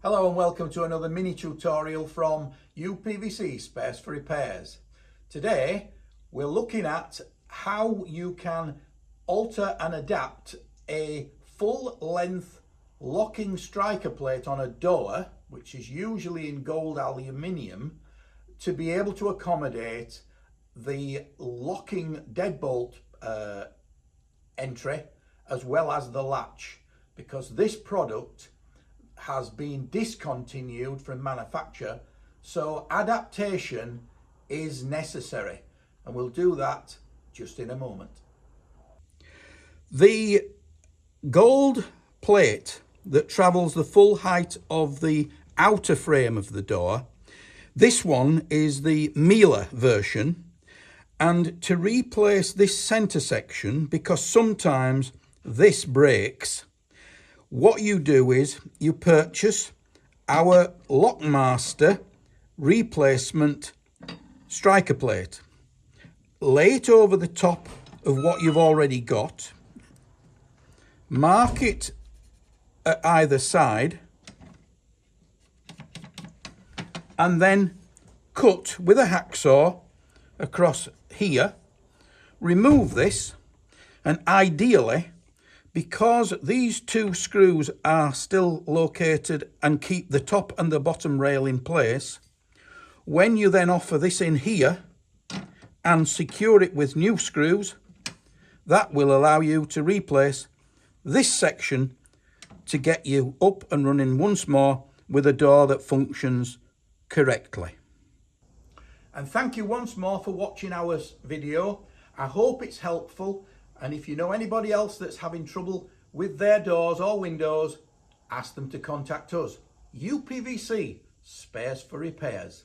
Hello and welcome to another mini tutorial from UPVC Spares for Repairs. Today we're looking at how you can alter and adapt a full length locking striker plate on a door, which is usually in gold aluminium, to be able to accommodate the locking deadbolt entry as well as the latch, because this product has been discontinued from manufacture, so adaptation is necessary, and we'll do that just in a moment. The gold plate that travels the full height of the outer frame of the door, this one is the Mila version, and to replace this center section, because sometimes this breaks, what you do is you purchase our Master replacement striker plate, lay it over the top of what you've already got, mark it at either side, and then cut with a hacksaw across here. Remove this, and ideally, because these two screws are still located and keep the top and the bottom rail in place, when you then offer this in here and secure it with new screws, that will allow you to replace this section to get you up and running once more with a door that functions correctly. And thank you once more for watching our video. I hope it's helpful. And if you know anybody else that's having trouble with their doors or windows, ask them to contact us. UPVC Spares for Repairs.